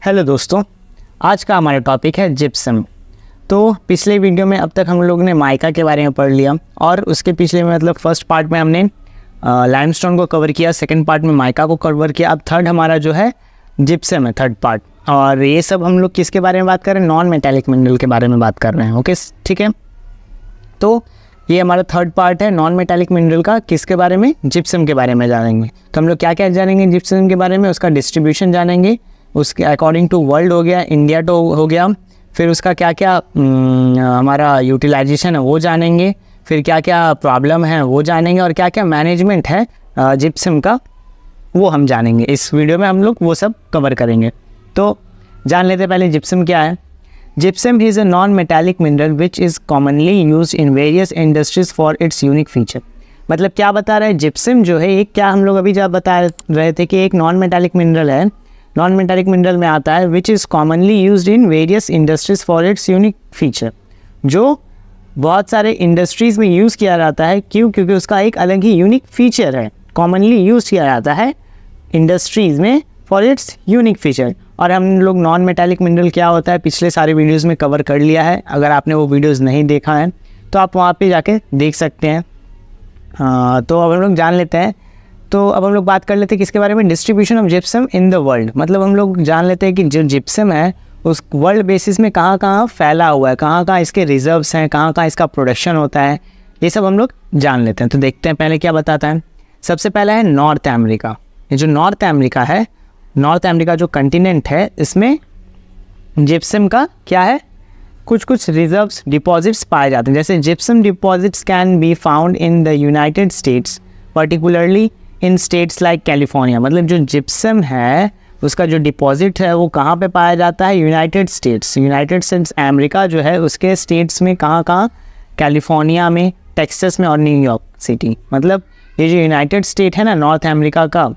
Hello दोस्तों, आज का हमारा टॉपिक है जिप्सम। तो पिछले वीडियो में अब तक हम लोग ने माइका के बारे में पढ़ लिया और उसके पिछले में मतलब फर्स्ट पार्ट में हमने लाइमस्टोन को कवर किया, सेकंड पार्ट में माइका को कवर किया। अब थर्ड हमारा जो है जिप्सम है, थर्ड पार्ट। और ये सब हम लोग किसके बारे में बात कर रहे हैं? नॉन मेटालिक मिनरल के बारे में बात कर रहे हैं। ओके, ठीक है। तो ये हमारा थर्ड पार्ट है नॉन मेटालिक मिनरल का। किसके बारे में? जिप्सम के बारे में जानेंगे। तो हम लोग क्या क्या जानेंगे जिप्सम के बारे में? उसका डिस्ट्रीब्यूशन जानेंगे, उसके अकॉर्डिंग टू वर्ल्ड हो गया, इंडिया तो हो गया, फिर उसका क्या क्या हमारा यूटिलाइजेशन है वो जानेंगे, फिर क्या क्या प्रॉब्लम है वो जानेंगे, और क्या क्या मैनेजमेंट है जिप्सम का वो हम जानेंगे। इस वीडियो में हम लोग वो सब कवर करेंगे। तो जान लेते पहले जिप्सम क्या है। Gypsum is a non metallic mineral which is commonly use in various industries for its unique feature. मतलब क्या बता रहा है? जिप्सम जो है एक, क्या हम लोग अभी जब बता रहे थे कि एक नॉन मेटालिक मिनरल है, नॉन मेटालिक मिनरल में आता है which is commonly used in various industries for its unique feature, जो बहुत सारे इंडस्ट्रीज़ में यूज़ किया जाता है। क्यों? क्योंकि उसका एक अलग ही यूनिक फीचर है, कॉमनली यूज़ किया जाता है इंडस्ट्रीज़ में फॉर इट्स यूनिक फीचर। और हम लोग नॉन मेटालिक मिनरल क्या होता है पिछले सारे वीडियोज़ में कवर कर लिया है। अगर आपने वो वीडियोज़ नहीं देखा है तो आप वहाँ पे जाके देख सकते हैं। तो अब हम लोग जान लेते हैं। तो अब हम लोग बात कर लेते हैं किसके बारे में? Distribution of gypsum in the world. मतलब हम लोग जान लेते हैं कि जो जिप्सम है उस वर्ल्ड बेसिस में कहाँ कहाँ फैला हुआ है, कहाँ कहाँ इसके रिजर्व्स हैं, कहाँ कहाँ इसका प्रोडक्शन होता है, ये सब हम लोग जान लेते हैं। तो देखते हैं पहले क्या बताता है। सबसे पहला है नॉर्थ अमेरिका। ये जो नॉर्थ अमेरिका है, नॉर्थ अमेरिका जो कंटिनेंट है, इसमें जिप्सम का क्या है? कुछ कुछ रिजर्व्स डिपॉजिट्स पाए जाते हैं। जैसे gypsum deposits can be found in the United states, particularly in states like California. मतलब जो जिप्सम है उसका जो डिपॉजिट है वो कहाँ पे पाया जाता है? United states. United states America जो है उसके स्टेट्स में कहाँ कहाँ? कैलिफोर्निया में, टेक्सास में और न्यूयॉर्क सिटी। मतलब ये जो यूनाइटेड स्टेट है ना नॉर्थ अमेरिका का,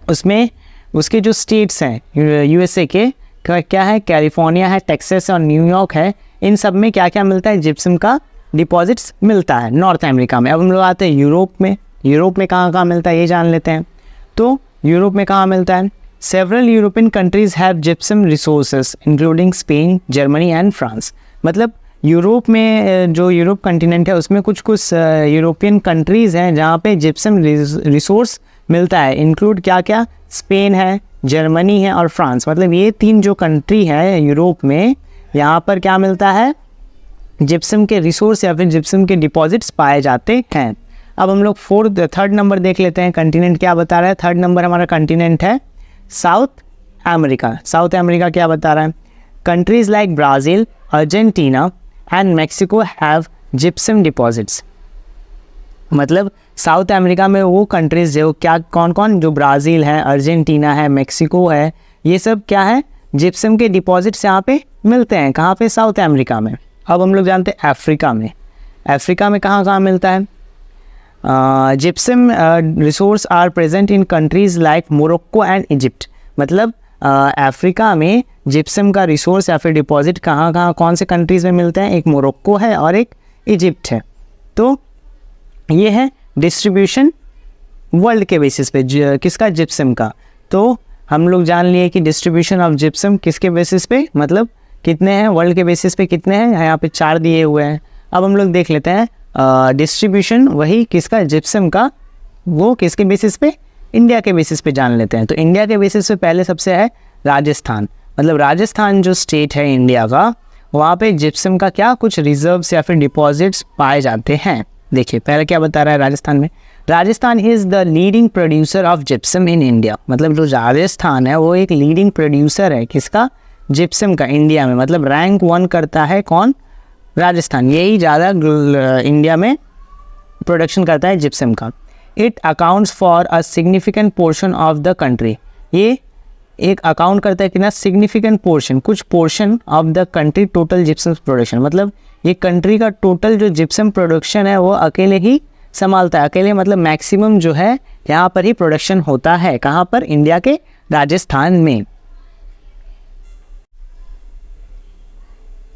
उसमें उसके जो स्टेट्स हैं यूएसए के क्या है? कैलिफोर्निया है, टेक्सास और न्यूयॉर्क है। इन सब में क्या क्या मिलता है? जिप्सम का डिपॉजिट्स मिलता है नॉर्थ अमेरिका में। अब हम लोग आते हैं यूरोप में। यूरोप में कहाँ कहाँ मिलता है ये जान लेते हैं। तो यूरोप में कहाँ मिलता है? Several European countries have gypsum resources including Spain, Germany and France. मतलब यूरोप में जो यूरोप कंटिनेंट है उसमें कुछ कुछ यूरोपियन कंट्रीज़ हैं जहाँ पे जिप्सम रिसोर्स मिलता है। इंक्लूड क्या क्या? स्पेन है, जर्मनी है और फ्रांस। मतलब ये तीन जो कंट्री है यूरोप में, यहाँ पर क्या मिलता है? जिप्सम के रिसोर्स या फिर जिप्सम के डिपॉजिट्स पाए जाते हैं। अब हम लोग थर्ड नंबर देख लेते हैं। कंटिनेंट क्या बता रहा है? थर्ड नंबर हमारा कंटिनेंट है साउथ अमेरिका। साउथ अमेरिका क्या बता रहा है? Countries like Brazil, Argentina and Mexico have gypsum deposits. मतलब साउथ अमेरिका में वो कंट्रीज़ जो क्या, कौन कौन? जो ब्राज़ील है, अर्जेंटीना है, मेक्सिको है, ये सब क्या है? जिप्सम के डिपॉजिट्स यहाँ पे मिलते हैं। कहाँ पे? साउथ अमेरिका में। अब हम लोग जानते हैं अफ्रीका में। अफ्रीका में कहाँ कहाँ मिलता है? Gypsum resource are present in countries like Morocco and Egypt. मतलब अफ्रीका में जिप्सम का रिसोर्स या फिर डिपॉजिट कहाँ कहाँ, कौन से कंट्रीज़ में मिलते हैं? एक मोरक्को है और एक इजिप्ट है। तो ये है डिस्ट्रीब्यूशन वर्ल्ड के बेसिस पे किसका? जिप्सम का। तो हम लोग जान लिए कि डिस्ट्रीब्यूशन ऑफ जिप्सम किसके बेसिस पे, मतलब कितने हैं वर्ल्ड के बेसिस पे, कितने हैं? यहाँ पे 4 दिए हुए हैं। अब हम लोग देख लेते हैं डिस्ट्रीब्यूशन वही किसका? जिप्सम का। वो किसके बेसिस पे? इंडिया के बेसिस पे जान लेते हैं। तो इंडिया के बेसिस पे पहले सबसे है राजस्थान। मतलब राजस्थान जो स्टेट है इंडिया का, वहाँ पे जिप्सम का क्या कुछ रिजर्व्स या फिर डिपॉजिट्स पाए जाते हैं। देखिए पहले क्या बता रहा है राजस्थान में। Rajasthan is the leading producer of gypsum in India. मतलब जो राजस्थान है वो एक लीडिंग प्रोड्यूसर है किसका? जिप्सम का, इंडिया में। मतलब रैंक 1 करता है कौन? राजस्थान। यही ज़्यादा इंडिया में प्रोडक्शन करता है जिप्सम का। It accounts for a significant portion of the country. ये एक अकाउंट करता है कि ना सिग्निफिकेंट पोर्शन, कुछ portion of the country total gypsum production. मतलब ये कंट्री का टोटल जो जिप्सम प्रोडक्शन है वो अकेले ही संभालता है। अकेले मतलब मैक्सिमम जो है यहाँ पर ही प्रोडक्शन होता है। कहाँ पर? इंडिया के राजस्थान में।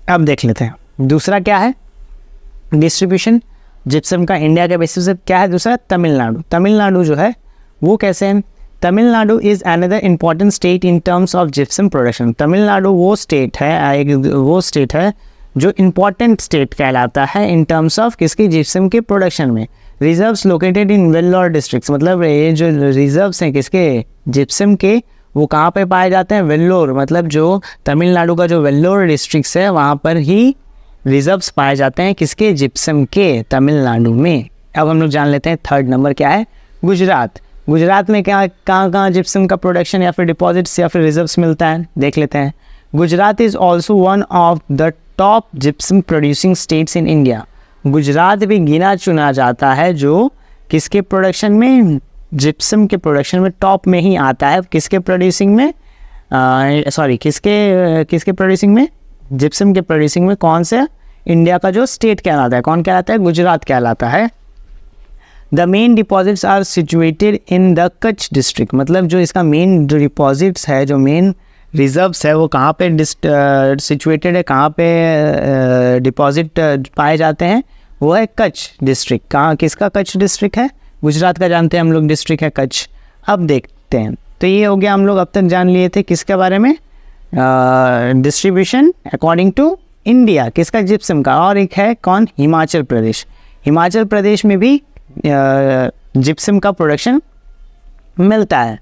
अब देख लेते हैं दूसरा क्या है डिस्ट्रीब्यूशन जिप्सम का इंडिया के बेसिस पे क्या है। दूसरा तमिलनाडु। तमिलनाडु जो है वो कैसे है? Tamil Nadu is another important state in terms of gypsum production. Tamil Nadu वो स्टेट है जो इम्पॉर्टेंट स्टेट कहलाता है इन टर्म्स ऑफ किसकी, जिप्सम के प्रोडक्शन में। Reserves located in Vellore districts, मतलब ये जो रिजर्व्स हैं किसके, जिप्सम के, वो कहाँ पे पाए जाते हैं, वेल्लोर, मतलब जो तमिलनाडु का जो वेल्लोर डिस्ट्रिक्ट है वहाँ पर ही रिजर्व्स पाए जाते हैं किसके, जिप्सम के, तमिलनाडु में। अब हम लोग जान लेते हैं थर्ड नंबर क्या है, गुजरात। गुजरात में क्या कहाँ जिप्सम का प्रोडक्शन या फिर डिपॉजिट्स या फिर रिजर्व्स मिलता है, देख लेते हैं। Gujarat is also one of the top gypsum producing states in India. Gujarat भी गिना चुना जाता है जो किसके प्रोडक्शन में, जिप्सम के प्रोडक्शन में टॉप में ही आता है। किसके प्रोड्यूसिंग में, किसके प्रोड्यूसिंग में, जिप्सम के प्रोड्यूसिंग में। कौन से, इंडिया का जो स्टेट कहलाता है, कौन कहलाता है, गुजरात कहलाता है। The main deposits are situated in the Kutch district, मतलब जो इसका मेन जो डिपॉजिट्स है, जो मेन रिजर्व्स है, वो कहाँ पे सिचुएटेड है, कहाँ पे डिपॉजिट पाए जाते हैं, वो है कच्छ डिस्ट्रिक्ट। कहाँ, किसका कच्छ डिस्ट्रिक्ट है, गुजरात का जानते हैं हम लोग, डिस्ट्रिक्ट है कच्छ। अब देखते हैं, तो ये हो गया, हम लोग अब तक जान लिए थे किसके बारे में, डिस्ट्रीब्यूशन अकॉर्डिंग टू इंडिया, किसका, जिप्सम का। और एक है कौन, हिमाचल प्रदेश। हिमाचल प्रदेश में भी जिप्सम का प्रोडक्शन मिलता है।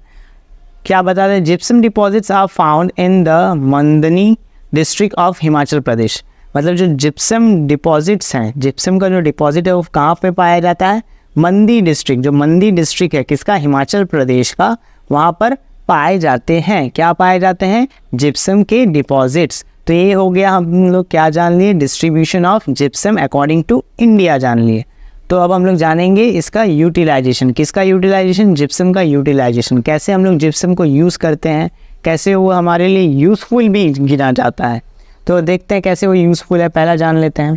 क्या बता दें, gypsum deposits are found in the Mandi district of Himachal Pradesh, मतलब जो जिप्सम डिपॉजिट्स हैं, जिप्सम का जो डिपॉजिट है वो कहाँ पे पाया जाता है, मंदी डिस्ट्रिक्ट, जो मंदी डिस्ट्रिक्ट है किसका, हिमाचल प्रदेश का, वहाँ पर पाए जाते हैं। क्या पाए जाते हैं, जिप्सम के डिपॉजिट्स। तो ये हो गया, हम लोग क्या जान लिए, distribution of gypsum according to India जान लिए। तो अब हम लोग जानेंगे इसका यूटिलाइजेशन, किसका यूटिलाइजेशन, जिप्सम का यूटिलाइजेशन। कैसे हम लोग जिप्सम को यूज़ करते हैं, कैसे वो हमारे लिए यूज़फुल भी गिना जाता है, तो देखते हैं कैसे वो यूज़फुल है। पहला जान लेते हैं,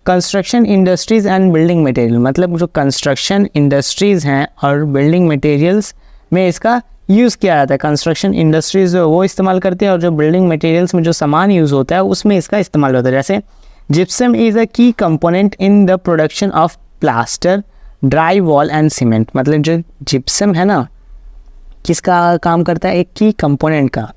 construction industries and building material, मतलब जो कंस्ट्रक्शन इंडस्ट्रीज़ हैं और बिल्डिंग मटेरियल्स में इसका यूज़ किया जाता है। कंस्ट्रक्शन इंडस्ट्रीज़ वो इस्तेमाल करते हैं और जो बिल्डिंग मटेरियल्स में जो सामान यूज़ होता है उसमें इसका इस्तेमाल होता है। जैसे जिप्सम इज़ अ की component in the production of plaster, dry wall and cement, मतलब जो जिप्सम है ना, किसका काम करता है, एक की कंपोनेंट का।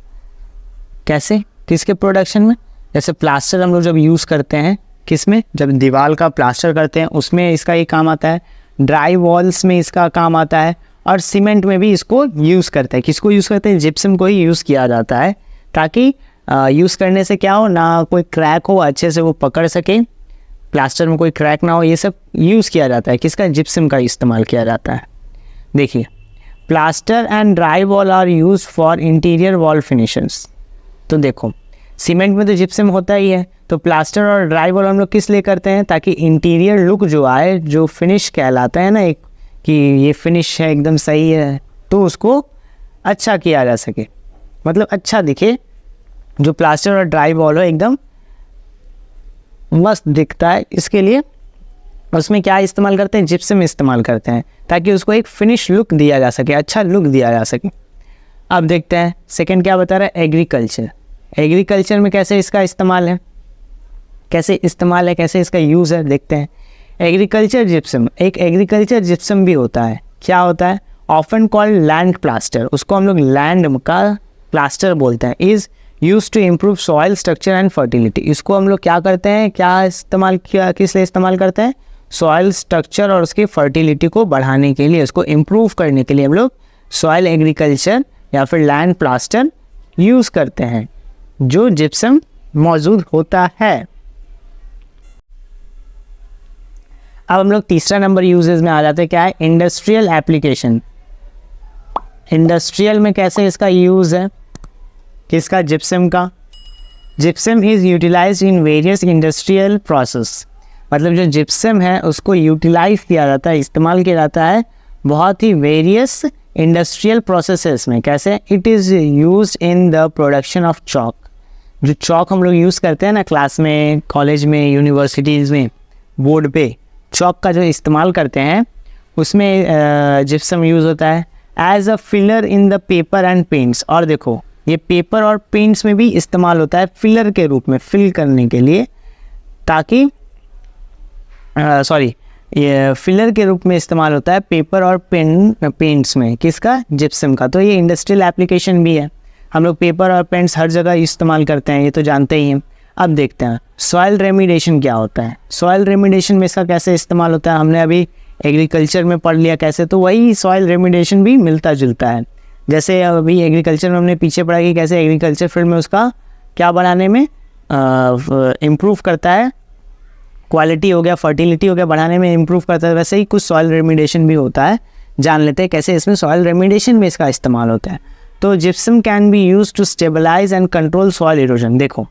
कैसे, किसके प्रोडक्शन में, जैसे प्लास्टर हम लोग जब यूज़ करते हैं किसमें, जब दीवार का प्लास्टर करते हैं उसमें इसका ये काम आता है, ड्राई वॉल्स में इसका काम आता है, और सीमेंट में भी इसको यूज़ करते हैं। किसको यूज़ करते हैं, जिप्सम को ही यूज़ किया जाता है, ताकि यूज़ करने से क्या हो ना, कोई क्रैक हो, अच्छे से वो पकड़ सके, प्लास्टर में कोई क्रैक ना हो, ये सब यूज़ किया जाता है। किसका, जिप्सम का इस्तेमाल किया जाता है। देखिए, plaster and dry wall are use for interior wall finishers. तो देखो, सीमेंट में तो जिप्सम होता ही है, तो प्लास्टर और ड्राई वॉल हम लोग किस लिए करते हैं, ताकि इंटीरियर लुक जो आए, जो फिनिश कहलाता है ना एक, कि ये फिनिश है एकदम सही है, तो उसको अच्छा किया जा सके, मतलब अच्छा दिखे, जो प्लास्टर और ड्राई वॉल हो एकदम मस्त दिखता है, इसके लिए उसमें क्या इस्तेमाल करते हैं, जिप्सम इस्तेमाल करते हैं, ताकि उसको एक फिनिश लुक दिया जा सके, अच्छा लुक दिया जा सके। अब देखते हैं सेकंड क्या बता रहा है, एग्रीकल्चर। एग्रीकल्चर में कैसे इसका इस्तेमाल है, कैसे इसका यूज़ है, देखते हैं। एग्रीकल्चर जिप्सम, एक एग्रीकल्चर जिप्सम भी होता है, क्या होता है, ऑफन कॉल्ड लैंड प्लास्टर, उसको हम लोग लैंड का प्लास्टर बोलते हैं, is use to improve soil structure and fertility. इसको हम लोग क्या करते हैं, किस लिए इस्तेमाल करते हैं, सॉइल स्ट्रक्चर और उसकी फर्टिलिटी को बढ़ाने के लिए, उसको इम्प्रूव करने के लिए हम लोग सॉइल एग्रीकल्चर या फिर लैंड प्लास्टर यूज़ करते हैं, जो जिप्सम मौजूद होता है। अब हम लोग तीसरा नंबर यूजेस में आ जाते हैं, क्या है, इंडस्ट्रियल एप्लीकेशन। इंडस्ट्रियल में कैसे इसका यूज़ है, किसका, जिप्सम का। Gypsum is utilized in various industrial process, मतलब जो जिप्सम है उसको यूटिलाइज किया जाता है, इस्तेमाल किया जाता है बहुत ही वेरियस इंडस्ट्रियल प्रोसेसेस में। कैसे, it is used in the production of chalk. जो चॉक हम लोग यूज़ करते हैं ना क्लास में, कॉलेज में, यूनिवर्सिटीज़ में, बोर्ड पे चॉक का जो इस्तेमाल करते हैं उसमें जिप्सम यूज़ होता है as a filler in the paper and paints. और देखो, ये पेपर और पेंट्स में भी इस्तेमाल होता है फिलर के रूप में, फिल करने के लिए, ताकि ये फिलर के रूप में इस्तेमाल होता है पेपर और पेंट्स में, किसका, जिप्सम का। तो ये इंडस्ट्रियल एप्लीकेशन भी है, हम लोग पेपर और पेंट्स हर जगह इस्तेमाल करते हैं, ये तो जानते ही हैं। अब देखते हैं सॉइल रेमिडिएशन क्या होता है। सॉइल रेमिडिएशन में इसका कैसे इस्तेमाल होता है, हमने अभी एग्रीकल्चर में पढ़ लिया कैसे, तो वही सॉइल रेमिडिएशन भी मिलता जुलता है। जैसे अभी एग्रीकल्चर में हमने पीछे पढ़ा कि कैसे एग्रीकल्चर फील्ड में उसका क्या बनाने में इम्प्रूव करता है, क्वालिटी हो गया, फर्टिलिटी हो गया, बढ़ाने में इम्प्रूव करता है। वैसे ही कुछ सॉइल रेमिडिएशन भी होता है, जान लेते हैं कैसे इसमें सॉइल रेमिडिएशन में इसका इस्तेमाल होता है। तो gypsum can be use to stabilize and control soil erosion. देखो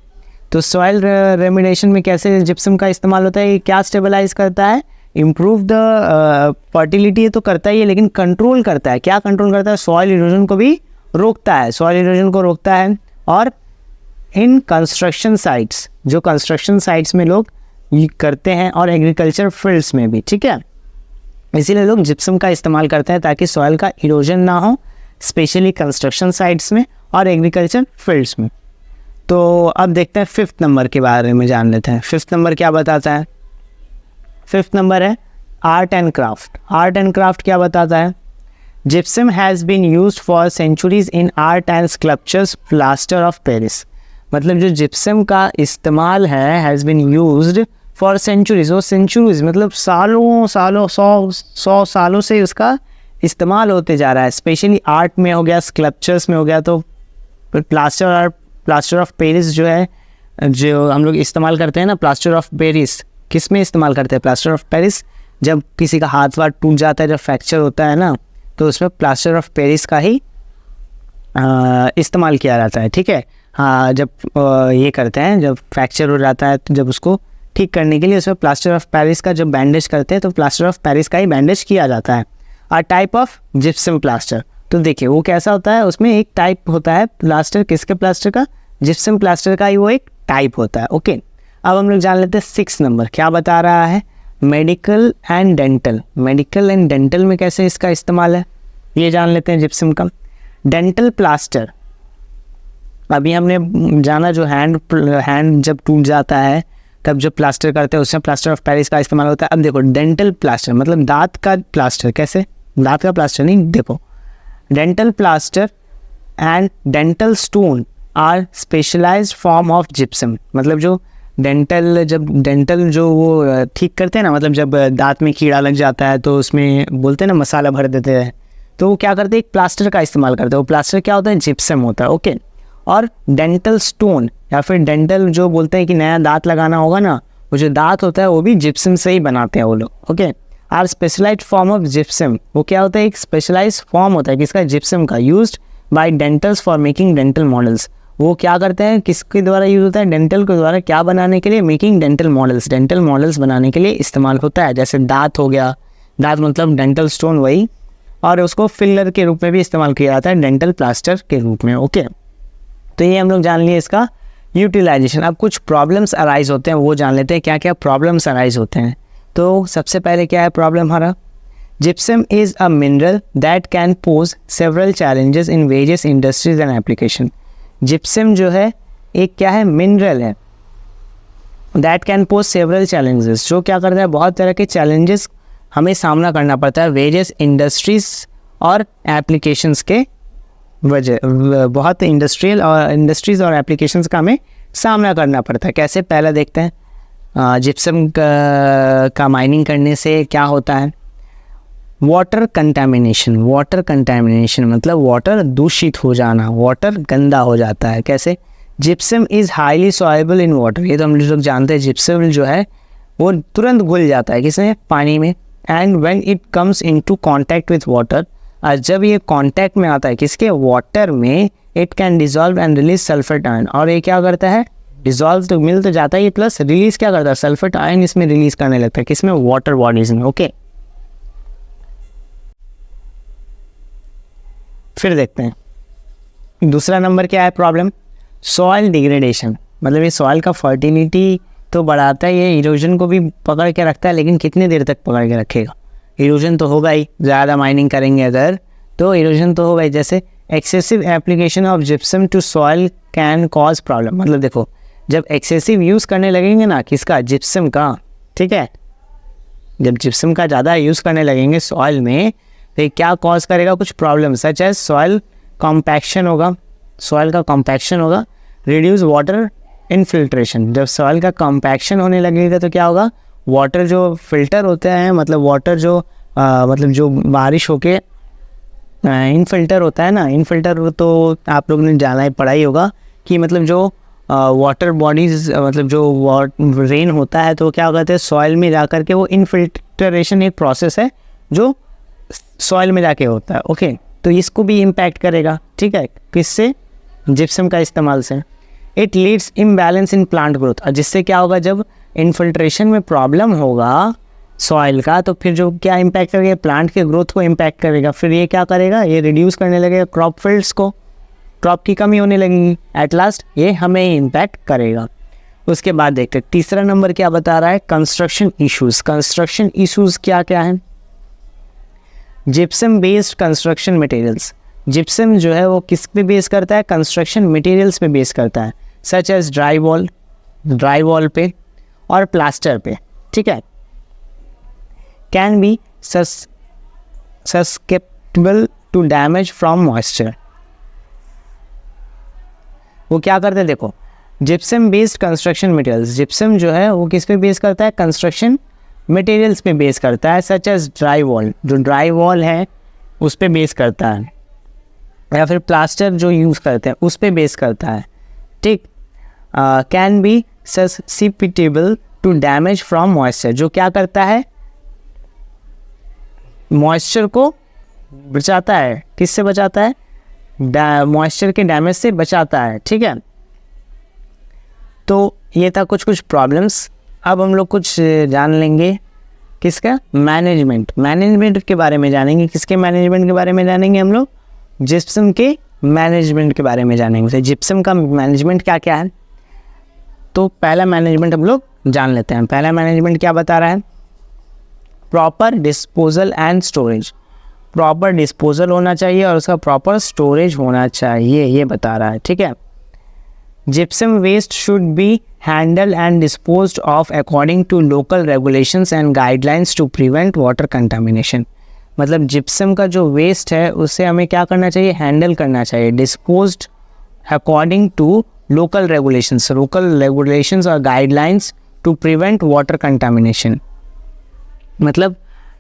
तो सॉइल रेमिडिएशन में कैसे जिप्सम का इस्तेमाल होता है, क्या स्टेबलाइज करता है, इम्प्रूव द फर्टिलिटी तो करता ही है, लेकिन कंट्रोल करता है, क्या कंट्रोल करता है, सॉइल इरोजन को भी रोकता है, सॉइल इरोजन को रोकता है। और इन कंस्ट्रक्शन साइट्स, जो कंस्ट्रक्शन साइट्स में लोग करते हैं और एग्रीकल्चर फील्ड्स में भी, ठीक है, इसीलिए लोग जिप्सम का इस्तेमाल करते हैं ताकि सॉइल का इरोजन ना हो, स्पेशली कंस्ट्रक्शन साइट्स में और एग्रीकल्चर फील्ड्स में। तो अब देखते हैं फिफ्थ नंबर के बारे में जान लेते हैं। फिफ्थ नंबर क्या बताता है, फिफ्थ नंबर है art and craft. Art and craft क्या बताता है, gypsum has been used for centuries in art and sculptures, plaster of Paris. मतलब जो जिप्सम का इस्तेमाल है, has been used for centuries, वो सेंचुरीज मतलब सालों सालों 100 सालों से उसका इस्तेमाल होते जा रहा है, स्पेशली आर्ट में हो गया, स्कल्पचर्स में हो गया। तो प्लास्टर ऑफ पेरिस जो है, जो हम लोग इस्तेमाल करते हैं ना, प्लास्टर ऑफ पेरिस किस में इस्तेमाल करते हैं, प्लास्टर ऑफ पेरिस जब किसी का हाथ वाथ टूट जाता है, जब फ्रैक्चर होता है ना, तो उसमें प्लास्टर ऑफ पेरिस का ही इस्तेमाल किया जाता है, ठीक है। हाँ, जब ये करते हैं, जब फ्रैक्चर हो जाता है तो जब उसको ठीक करने के लिए उसमें प्लास्टर ऑफ पेरिस का जब बैंडेज करते हैं तो प्लास्टर ऑफ पेरिस का ही बैंडेज किया जाता है। A type of gypsum plaster, तो देखिए वो कैसा होता है, उसमें एक टाइप होता है प्लास्टर, किसके प्लास्टर का, जिप्सम प्लास्टर का ही वो एक टाइप होता है। ओके, अब हम लोग जान लेते हैं 6 नंबर क्या बता रहा है, medical and dental. Medical and dental में कैसे इसका इस्तेमाल है ये जान लेते हैं जिप्सम का। डेंटल प्लास्टर, अभी हमने जाना जो हैंड जब टूट जाता है तब जो प्लास्टर करते हैं उसमें प्लास्टर ऑफ पेरिस का इस्तेमाल होता है। अब देखो डेंटल प्लास्टर मतलब दांत का प्लास्टर, कैसे, दांत का प्लास्टर नहीं, देखो dental plaster and dental stone are specialized form of gypsum. मतलब जो डेंटल जो वो ठीक करते हैं ना, मतलब जब दांत में कीड़ा लग जाता है तो उसमें बोलते हैं ना मसाला भर देते हैं, तो वो क्या करते हैं, एक प्लास्टर का इस्तेमाल करते हैं। वो प्लास्टर क्या होता है, जिप्सम होता है। ओके, और डेंटल स्टोन या फिर डेंटल जो बोलते हैं कि नया दांत लगाना होगा ना, वो जो दांत होता है वो भी जिप्सम से ही बनाते हैं वो लोग। Okay, are specialized form of gypsum, वो क्या होता है, एक स्पेशलाइज्ड फॉर्म होता है किसका, जिप्सम का, used by dentals for making dental models. वो क्या करते हैं, किसके द्वारा यूज होता है, डेंटल के द्वारा, क्या बनाने के लिए, making dental models, dental models बनाने के लिए इस्तेमाल होता है। जैसे दांत हो गया, दांत मतलब डेंटल स्टोन वही, और उसको फिलर के रूप में भी इस्तेमाल किया जाता है, डेंटल प्लास्टर के रूप में। ओके, तो ये हम लोग जान लिए इसका यूटिलाइजेशन। अब कुछ प्रॉब्लम्स अराइज होते हैं वो जान लेते हैं, क्या क्या प्रॉब्लम्स अराइज होते हैं। तो सबसे पहले क्या है प्रॉब्लम हमारा, gypsum is a mineral that can pose several challenges in various industries and application. Gypsum जो है एक क्या है, मिनरल है, that can pose several challenges, जो क्या करता है, बहुत तरह के चैलेंजेस हमें सामना करना पड़ता है वेरियस इंडस्ट्रीज और एप्लीकेशंस के वजह, बहुत इंडस्ट्रीज़ और एप्लीकेशंस का हमें सामना करना पड़ता है। कैसे, पहले देखते हैं जिप्सम का माइनिंग करने से क्या होता है, वाटर कंटामिनेशन। वाटर कंटामिनेशन मतलब वाटर दूषित हो जाना, वाटर गंदा हो जाता है। कैसे, gypsum is highly soluble in water, ये तो हम लोग जानते हैं, जिप्सम जो है वो तुरंत घुल जाता है किसमें, पानी में। And when it comes into contact with water, और जब ये कांटेक्ट में आता है किसके, वाटर में, it can dissolve and release sulphate ion, और ये क्या करता है, डिजॉल्व तो मिल तो जाता है ये, प्लस रिलीज क्या करता है, सल्फेट आयन इसमें रिलीज करने लगता है, किसमें, वाटर बॉडीज में। ओके, फिर देखते हैं दूसरा नंबर क्या है प्रॉब्लम, सॉइल डिग्रेडेशन। मतलब ये सॉइल का फर्टिलिटी तो बढ़ाता है, ये इरोजन को भी पकड़ के रखता है, लेकिन कितनी देर तक पकड़ के रखेगा, इरोजन तो होगा ही, ज़्यादा माइनिंग करेंगे अगर तो इरोजन तो होगा ही। जैसे excessive application of gypsum to soil can cause problem. मतलब देखो जब एक्सेसिव यूज़ करने लगेंगे ना किसका, जिप्सम का, ठीक है, जब जिप्सम का ज़्यादा यूज़ करने लगेंगे सॉइल में तो क्या कॉज करेगा, कुछ problem such as soil compaction होगा, सॉइल का कॉम्पैक्शन होगा, रिड्यूस वाटर इनफिल्ट्रेशन। जब सॉइल का कॉम्पैक्शन होने लगेगा तो क्या होगा, वाटर जो फिल्टर होते हैं, मतलब वाटर जो मतलब जो बारिश होके इनफिल्टर होता है ना, इनफिल्टर तो आप लोगों ने जाना ही पढ़ा ही होगा कि मतलब जो वाटर बॉडीज़ मतलब जो रेन होता है तो क्या कहते हैं सॉइल में जा कर के वो इनफिल्ट्रेशन एक प्रोसेस है जो सॉइल में जाके होता है। ओके, तो इसको भी इम्पैक्ट करेगा, ठीक है, किससे, जिप्सम का इस्तेमाल से। It leads imbalance in plant growth, और जिससे क्या होगा, जब इनफिल्ट्रेशन में प्रॉब्लम होगा सॉइल का तो फिर जो क्या इम्पैक्ट करेगा, प्लांट के ग्रोथ को इम्पैक्ट करेगा। फिर ये क्या करेगा, ये रिड्यूस करने लगेगा क्रॉप फील्ड्स को, क्रॉप की कमी होने लगेगी, एट लास्ट ये हमें इम्पैक्ट करेगा। उसके बाद देखते हैं तीसरा नंबर क्या बता रहा है, कंस्ट्रक्शन इश्यूज़। कंस्ट्रक्शन इश्यूज़ क्या क्या है, gypsum based construction materials. Gypsum जो है वो किस पे बेस करता है, कंस्ट्रक्शन मटेरियल्स पे बेस करता है, सच एज ड्राई वॉल पे और प्लास्टर पे, ठीक है। Can be susceptible to damage from moisture. वो क्या करते हैं, देखो gypsum based construction materials, gypsum जो है वो किस पे बेस करता है, कंस्ट्रक्शन मटेरियल्स पे बेस करता है, सच एज ड्राई वॉल, जो ड्राई वॉल है उस पे बेस करता है, या फिर प्लास्टर जो यूज़ करते हैं उस पे बेस करता है, ठीक। Can be susceptible to damage from moisture, जो क्या करता है, मॉइस्चर को बचाता है, किससे बचाता है, मॉइस्चर के डैमेज से बचाता है, ठीक है। तो ये था कुछ प्रॉब्लम्स। अब हम लोग कुछ जान लेंगे किसका, मैनेजमेंट के बारे में जानेंगे। किसके मैनेजमेंट के बारे में जानेंगे हम लोग, जिप्सम के मैनेजमेंट के बारे में जानेंगे। तो जिप्सम का मैनेजमेंट क्या क्या है, तो पहला मैनेजमेंट हम लोग जान लेते हैं। पहला मैनेजमेंट क्या बता रहा है, proper disposal and storage. Proper disposal होना चाहिए और उसका प्रॉपर स्टोरेज होना चाहिए, ये बता रहा है, ठीक है। Gypsum waste should be handle and disposed of according to local regulations and guidelines to prevent water contamination. मतलब जिप्सम का जो वेस्ट है उससे हमें क्या करना चाहिए, हैंडल करना चाहिए, disposed according to local regulations और guidelines to prevent water contamination. मतलब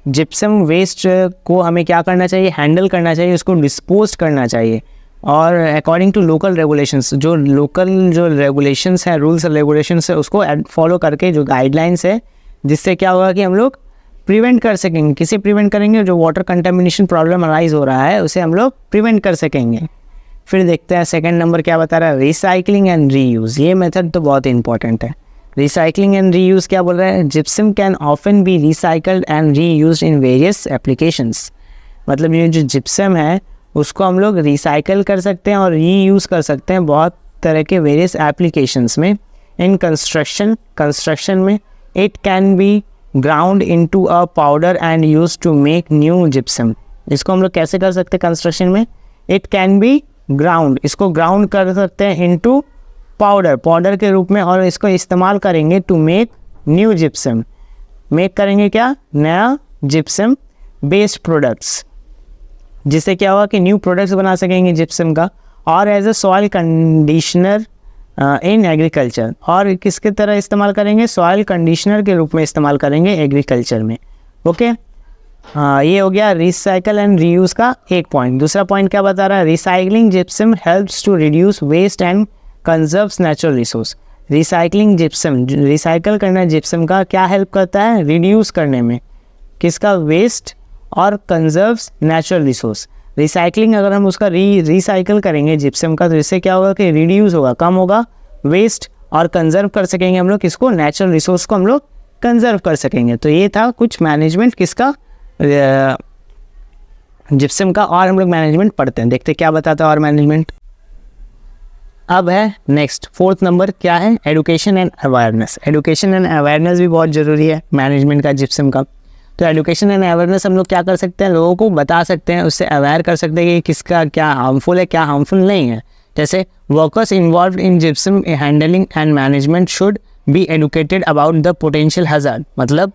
जिप्सम वेस्ट को हमें क्या करना चाहिए, हैंडल करना चाहिए, उसको डिस्पोज करना चाहिए, और अकॉर्डिंग टू लोकल रेगुलेशंस, जो लोकल जो रेगुलेशंस है, रूल्स और रेगुलेशंस है, उसको फॉलो करके, जो गाइडलाइंस है, जिससे क्या होगा कि हम लोग प्रिवेंट कर सकेंगे। किसे प्रिवेंट करेंगे, जो वाटर कंटामिनेशन प्रॉब्लम अराइज हो रहा है उसे हम लोग प्रिवेंट कर सकेंगे। फिर देखते हैं सेकंड नंबर क्या बता रहा है, रिसाइकलिंग एंड रीयूज़। ये मेथड तो बहुत इंपॉर्टेंट है। रिसाइकलिंग एंड रीयूज़ क्या बोल रहा है, gypsum can often B recycled and reused in various applications. मतलब ये जो जिप्सम है उसको हम लोग रिसाइकल कर सकते हैं और रीयूज़ कर सकते हैं बहुत तरह के वेरियस एप्लीकेशंस में। इन कंस्ट्रक्शन में it can be ground into a powder and use to make new gypsum. इसको हम लोग कैसे कर सकते हैं कंस्ट्रक्शन में, इट कैन बी ग्राउंड, इसको ग्राउंड कर सकते हैं इनटू पाउडर के रूप में, और इसको इस्तेमाल करेंगे to make new gypsum. Make करेंगे क्या, नया जिप्सम बेस्ड प्रोडक्ट्स, जिससे क्या होगा कि न्यू प्रोडक्ट्स बना सकेंगे जिप्सम का। और as a soil conditioner in agriculture, और किसके तरह इस्तेमाल करेंगे, सॉइल कंडीशनर के रूप में इस्तेमाल करेंगे एग्रीकल्चर में। ओके, हाँ, ये हो गया रिसाइकल एंड रीयूज़ का एक पॉइंट। दूसरा पॉइंट क्या बता रहा है, recycling gypsum helps to reduce waste and conserves natural resource. Recycling gypsum, recycle करना जिप्सम का क्या हेल्प करता है, रिड्यूस करने में, किसका, वेस्ट और कंजर्व्स नेचुरल रिसोर्स। रिसाइकलिंग अगर हम उसका रिसाइकल करेंगे जिप्सम का, तो इससे क्या होगा कि रिड्यूस होगा, कम होगा वेस्ट, और कंजर्व कर सकेंगे हम लोग किसको, नेचुरल रिसोर्स को हम लोग कंजर्व कर सकेंगे। तो ये था कुछ मैनेजमेंट किसका, जिप्सम का। और हम लोग मैनेजमेंट पढ़ते हैं, देखते क्या बताता है और मैनेजमेंट। अब है नेक्स्ट फोर्थ नंबर क्या है, education and awareness. Education and awareness भी बहुत ज़रूरी है मैनेजमेंट का जिप्सम का। तो एजुकेशन एंड अवेयरनेस हम लोग क्या कर सकते हैं, लोगों को बता सकते हैं, उससे अवेयर कर सकते हैं कि किसका क्या हार्मफुल है, क्या हार्मफुल नहीं है। जैसे workers involve in gypsum handling and management should be educated about the potential hazard. मतलब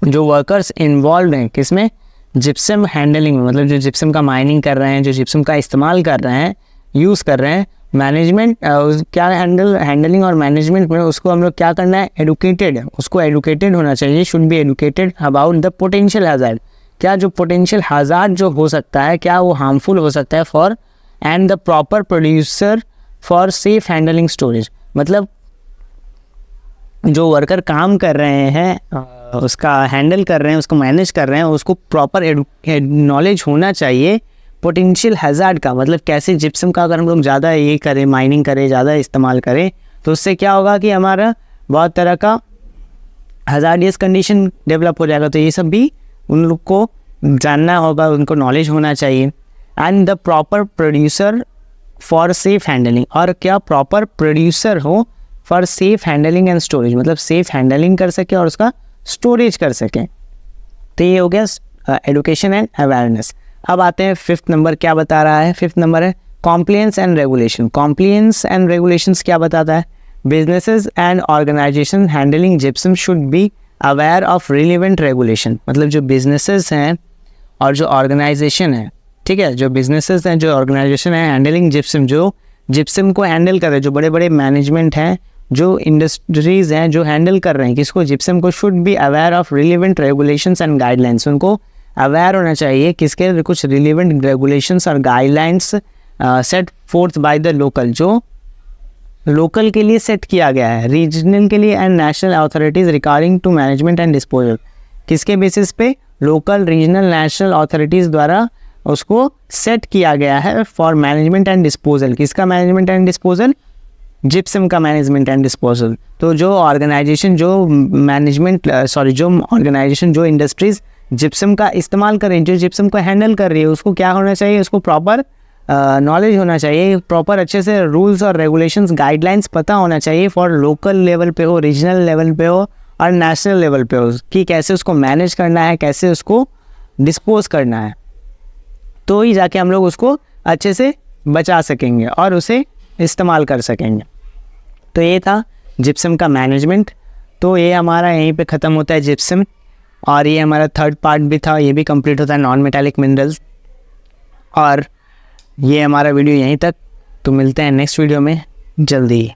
जो वर्कर्स इन्वॉल्व हैं किसमें, जिप्सम हैंडलिंग में, मतलब जो जिप्सम का माइनिंग कर रहे हैं, जो जिप्सम का इस्तेमाल कर रहे हैं, यूज़ कर रहे हैं, मैनेजमेंट क्या हैंडलिंग और मैनेजमेंट में उसको हम लोग क्या करना है, एडुकेटेड, उसको एडुकेटेड होना चाहिए, should be educated about the potential hazard, क्या जो पोटेंशियल हैज़ार्ड जो हो सकता है क्या वो हार्मफुल हो सकता है for, and the proper producer for safe handling storage, मतलब जो वर्कर काम कर रहे हैं उसका हैंडल कर रहे हैं, उसको मैनेज कर रहे हैं, उसको प्रॉपर नॉलेज होना चाहिए पोटेंशियल हैज़ार्ड का, मतलब कैसे जिप्सम का अगर हम लोग ज़्यादा ये करें, माइनिंग करें, ज़्यादा इस्तेमाल करें तो उससे क्या होगा कि हमारा बहुत तरह का हैज़ार्डियस कंडीशन डेवलप हो जाएगा। तो ये सब भी उन लोग को जानना होगा, उनको नॉलेज होना चाहिए। And the proper producer for safe handling, और क्या प्रॉपर प्रोड्यूसर हो for safe handling and storage, मतलब सेफ हैंडलिंग कर सके और उसका स्टोरेज कर सकें। तो ये हो गया एडुकेशन एंड अवेयरनेस। अब आते हैं फिफ्थ नंबर, क्या बता रहा है, फिफ्थ नंबर है compliance and regulation. Compliance and regulations क्या बताता है, businesses and organization handling gypsum should be aware of relevant regulation, मतलब जो बिजनेसेस हैं और जो ऑर्गेनाइजेशन है, ठीक है, जो बिजनेसेस हैं, जो ऑर्गेनाइजेशन है हैंडलिंग जिप्सम, जो जिप्सम को हैंडल कर रहे हैं, जो बड़े बड़े मैनेजमेंट हैं, जो इंडस्ट्रीज़ हैं जो हैंडल कर रहे हैं किसको, जिप्सम को, should be aware of relevant regulations and guidelines, उनको अवेयर होना चाहिए किसके, कुछ रिलेवेंट रेगुलेशंस और guidelines set forth by the local, जो लोकल के लिए सेट किया गया है, रीजनल के लिए and national authorities regarding to management and disposal, किसके बेसिस पे, लोकल, रीजनल, नेशनल अथॉरिटीज़ द्वारा उसको सेट किया गया है फॉर मैनेजमेंट एंड डिस्पोजल, किसका मैनेजमेंट एंड डिस्पोजल, जिप्सम का मैनेजमेंट एंड डिस्पोजल। तो जो ऑर्गेनाइजेशन, जो मैनेजमेंट जो ऑर्गेनाइजेशन, जो इंडस्ट्रीज़ जिप्सम का इस्तेमाल कर रही हैं, जो जिप्सम को हैंडल कर रही है, उसको क्या होना चाहिए, उसको प्रॉपर नॉलेज होना चाहिए, प्रॉपर अच्छे से रूल्स और रेगुलेशंस, गाइडलाइंस पता होना चाहिए फॉर लोकल लेवल पे हो, रीजनल लेवल पे हो और नेशनल लेवल पे हो, कि कैसे उसको मैनेज करना है, कैसे उसको डिस्पोज करना है, तो ही जाके हम लोग उसको अच्छे से बचा सकेंगे और उसे इस्तेमाल कर सकेंगे। तो ये था जिप्सम का मैनेजमेंट। तो ये हमारा यहीं पे ख़त्म होता है जिप्सम, और ये हमारा थर्ड पार्ट भी था, ये भी कंप्लीट होता है नॉन मेटालिक मिनरल्स, और ये हमारा वीडियो यहीं तक। तो मिलते हैं नेक्स्ट वीडियो में जल्दी ही।